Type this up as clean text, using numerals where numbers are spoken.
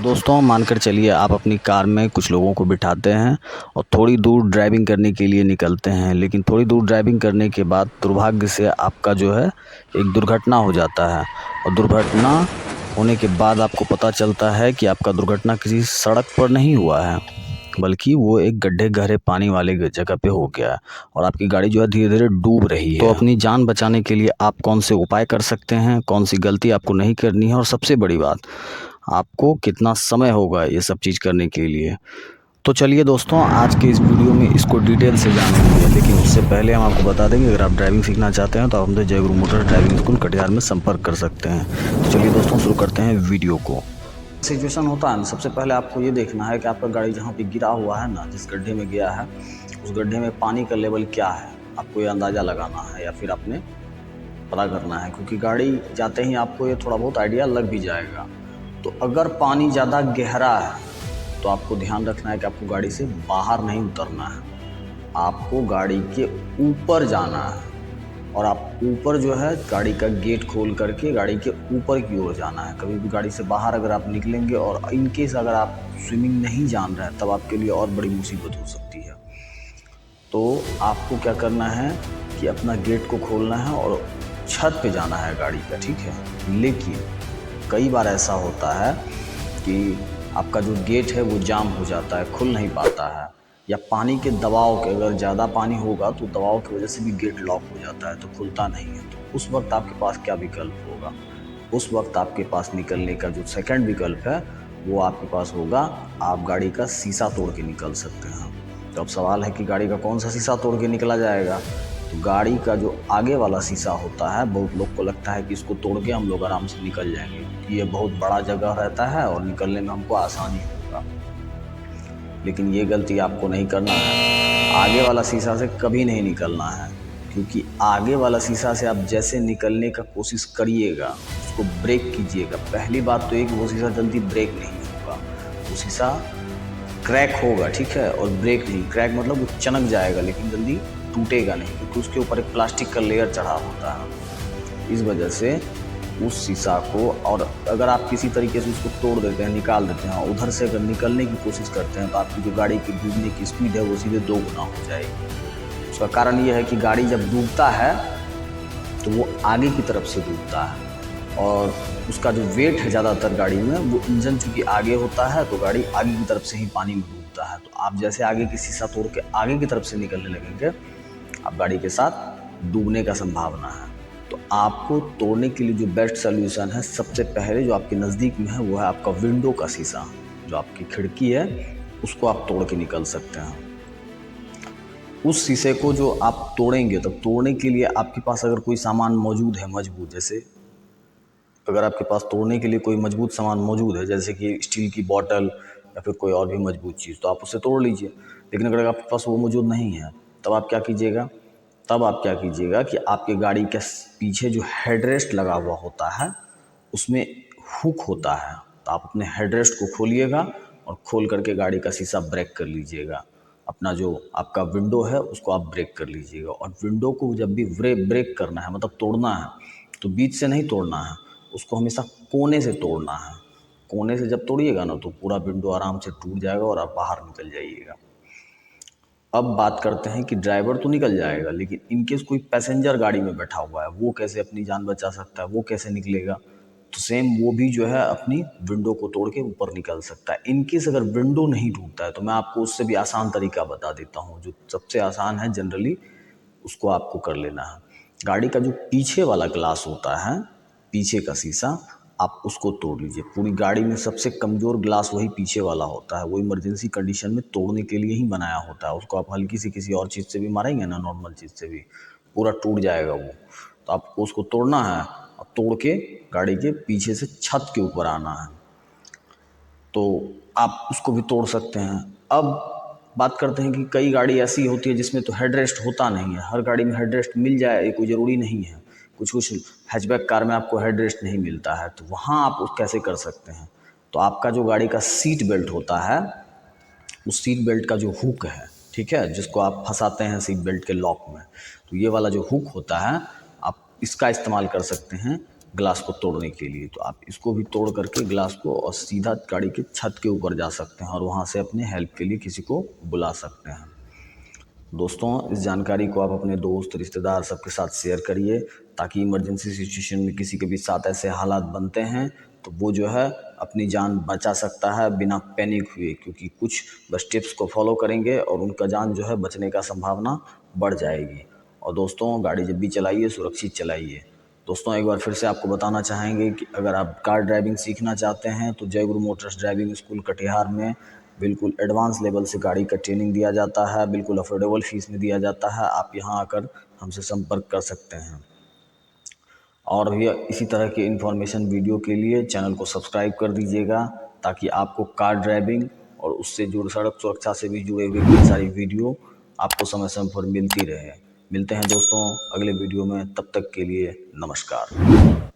दोस्तों मानकर चलिए आप अपनी कार में कुछ लोगों को बिठाते हैं और थोड़ी दूर ड्राइविंग करने के लिए निकलते हैं, लेकिन थोड़ी दूर ड्राइविंग करने के बाद दुर्भाग्य से आपका जो है एक दुर्घटना हो जाता है। और दुर्घटना होने के बाद आपको पता चलता है कि आपका दुर्घटना किसी सड़क पर नहीं हुआ है, बल्कि वो एक गड्ढे गहरे पानी वाले जगह पे हो गया है और आपकी गाड़ी जो है धीरे धीरे डूब रही है। तो अपनी जान बचाने के लिए आप कौन से उपाय कर सकते हैं, कौन सी गलती आपको नहीं करनी है, और सबसे बड़ी बात, आपको कितना समय होगा ये सब चीज़ करने के लिए। तो चलिए दोस्तों, आज के इस वीडियो में इसको डिटेल से जानेंगे, लेकिन उससे पहले हम आपको बता देंगे अगर आप ड्राइविंग सीखना चाहते हैं तो आप हमसे जय गुरु मोटर ड्राइविंग स्कूल कटिहार में संपर्क कर सकते हैं। तो चलिए दोस्तों, शुरू करते हैं वीडियो को। सिचुएशन होता है ना, सबसे पहले आपको ये देखना है कि आपका गाड़ी जहाँ पे गिरा हुआ है ना, जिस गड्ढे में गया है, उस गड्ढे में पानी का लेवल क्या है, आपको ये अंदाज़ा लगाना है या फिर आपने पता करना है, क्योंकि गाड़ी जाते ही आपको ये थोड़ा बहुत आइडिया लग भी जाएगा। तो अगर पानी ज़्यादा गहरा है तो आपको ध्यान रखना है कि आपको गाड़ी से बाहर नहीं उतरना है, आपको गाड़ी के ऊपर जाना है। और आप ऊपर जो है गाड़ी का गेट खोल करके गाड़ी के ऊपर की ओर जाना है। कभी भी गाड़ी से बाहर अगर आप निकलेंगे और इनकेस अगर आप स्विमिंग नहीं जान रहे हैं तब आपके लिए और बड़ी मुसीबत हो सकती है। तो आपको क्या करना है कि अपना गेट को खोलना है और छत पे जाना है गाड़ी का, ठीक है। लेकिन कई बार ऐसा होता है कि आपका जो गेट है वो जाम हो जाता है, खुल नहीं पाता है, या पानी के दबाव के, अगर ज़्यादा पानी होगा तो दबाव की वजह से भी गेट लॉक हो जाता है तो खुलता नहीं है। तो उस वक्त आपके पास क्या विकल्प होगा? उस वक्त आपके पास निकलने का जो सेकंड विकल्प है वो आपके पास होगा, आप गाड़ी का शीशा तोड़ के निकल सकते हैं। तो अब सवाल है कि गाड़ी का कौन सा शीशा तोड़ के निकला जाएगा? तो गाड़ी का जो आगे वाला शीशा होता है, बहुत लोग को लगता है कि इसको तोड़ के हम लोग आराम से निकल जाएंगे क्योंकि ये बहुत बड़ा जगह रहता है और निकलने में हमको आसानी होगा। लेकिन ये गलती आपको नहीं करना है, आगे वाला शीशा से कभी नहीं निकलना है, क्योंकि आगे वाला शीशा से आप जैसे निकलने का कोशिश करिएगा, उसको ब्रेक कीजिएगा, पहली बात तो एक, वो शीशा जल्दी ब्रेक नहीं होगा, वो शीशा क्रैक होगा, ठीक है, और ब्रेक नहीं, क्रैक मतलब वो चनक जाएगा लेकिन जल्दी टूटेगा नहीं, क्योंकि उसके ऊपर एक प्लास्टिक का लेयर चढ़ा होता है। इस वजह से उस शीशा को, और अगर आप किसी तरीके से उसको तोड़ देते हैं, निकाल देते हैं, उधर से अगर निकलने की कोशिश करते हैं तो आपकी जो गाड़ी की डूबने की स्पीड है वो सीधे 2 गुना हो जाएगी। उसका कारण ये है कि गाड़ी जब डूबता है तो वो आगे की तरफ से डूबता है और उसका जो वेट है ज़्यादातर गाड़ी में, वो इंजन चूँकि आगे होता है तो गाड़ी आगे की तरफ से ही पानी में डूबता है। तो आप जैसे आगे की शीशा तोड़ के आगे की तरफ से निकलने लगेंगे, आप गाड़ी के साथ डूबने का संभावना है। तो आपको तोड़ने के लिए जो बेस्ट सोल्यूशन है, सबसे पहले जो आपके नज़दीक में है वो है आपका विंडो का शीशा, जो आपकी खिड़की है उसको आप तोड़ के निकल सकते हैं। उस शीशे को जो आप तोड़ेंगे, तब तोड़ने के लिए आपके पास अगर कोई सामान मौजूद है मजबूत, जैसे अगर आपके पास तोड़ने के लिए कोई मजबूत सामान मौजूद है जैसे कि स्टील की बॉटल या फिर कोई और भी मजबूत चीज़, तो आप उसे तोड़ लीजिए। लेकिन अगर आपके पास वो मौजूद नहीं है तब आप क्या कीजिएगा? तब आप क्या कीजिएगा कि आपके गाड़ी के पीछे जो हेडरेस्ट लगा हुआ होता है उसमें हुक होता है, तो आप अपने हेडरेस्ट को खोलिएगा और खोल करके गाड़ी का शीशा ब्रेक कर लीजिएगा। अपना जो आपका विंडो है उसको आप ब्रेक कर लीजिएगा। और विंडो को जब भी ब्रेक करना है, मतलब तोड़ना है, तो बीच से नहीं तोड़ना है, उसको हमेशा कोने से तोड़ना है। कोने से जब तोड़िएगा ना तो पूरा विंडो आराम से टूट जाएगा और आप बाहर निकल जाइएगा। अब बात करते हैं कि ड्राइवर तो निकल जाएगा, लेकिन इनकेस कोई पैसेंजर गाड़ी में बैठा हुआ है वो कैसे अपनी जान बचा सकता है, वो कैसे निकलेगा? तो सेम वो भी जो है अपनी विंडो को तोड़ के ऊपर निकल सकता है। इनकेस अगर विंडो नहीं टूटता है तो मैं आपको उससे भी आसान तरीका बता देता हूँ, जो सबसे आसान है जनरली, उसको आपको कर लेना है। गाड़ी का जो पीछे वाला ग्लास होता है, पीछे का शीशा, आप उसको तोड़ लीजिए। पूरी गाड़ी में सबसे कमज़ोर ग्लास वही पीछे वाला होता है, वो इमरजेंसी कंडीशन में तोड़ने के लिए ही बनाया होता है। उसको आप हल्की सी किसी और चीज़ से भी मारेंगे ना, नॉर्मल चीज़ से भी, पूरा टूट जाएगा वो। तो आपको उसको तोड़ना है और तोड़ के गाड़ी के पीछे से छत के ऊपर आना है, तो आप उसको भी तोड़ सकते हैं। अब बात करते हैं कि कई गाड़ी ऐसी होती है जिसमें तो हेडरेस्ट होता नहीं है। हर गाड़ी में हेडरेस्ट मिल जाए ये कोई ज़रूरी नहीं है। कुछ कुछ हैचबैक कार में आपको हेडरेस्ट नहीं मिलता है, तो वहाँ आप उस कैसे कर सकते हैं? तो आपका जो गाड़ी का सीट बेल्ट होता है, उस सीट बेल्ट का जो हुक है, ठीक है, जिसको आप फंसाते हैं सीट बेल्ट के लॉक में, तो ये वाला जो हुक होता है, आप इसका इस्तेमाल कर सकते हैं ग्लास को तोड़ने के लिए। तो आप इसको भी तोड़ करके ग्लास को और सीधा गाड़ी के छत के ऊपर जा सकते हैं और वहाँ से अपने हेल्प के लिए किसी को बुला सकते हैं। दोस्तों, इस जानकारी को आप अपने दोस्त, रिश्तेदार सबके साथ शेयर करिए, ताकि इमरजेंसी सिचुएशन में किसी के भी साथ ऐसे हालात बनते हैं तो वो जो है अपनी जान बचा सकता है बिना पैनिक हुए, क्योंकि कुछ बस टिप्स को फॉलो करेंगे और उनका जान जो है बचने का संभावना बढ़ जाएगी। और दोस्तों, गाड़ी जब भी चलाइए सुरक्षित चलाइए। दोस्तों, एक बार फिर से आपको बताना चाहेंगे कि अगर आप कार ड्राइविंग सीखना चाहते हैं तो जय गुरु मोटर्स ड्राइविंग स्कूल कटिहार में बिल्कुल एडवांस लेवल से गाड़ी का ट्रेनिंग दिया जाता है, बिल्कुल अफोर्डेबल फीस में दिया जाता है। आप यहाँ आकर हमसे संपर्क कर सकते हैं। और भी इसी तरह के इन्फॉर्मेशन वीडियो के लिए चैनल को सब्सक्राइब कर दीजिएगा, ताकि आपको कार ड्राइविंग और उससे जुड़े सड़क सुरक्षा से भी जुड़े हुए कई सारी वीडियो आपको समय समय पर मिलती रहे। मिलते हैं दोस्तों अगले वीडियो में, तब तक के लिए नमस्कार।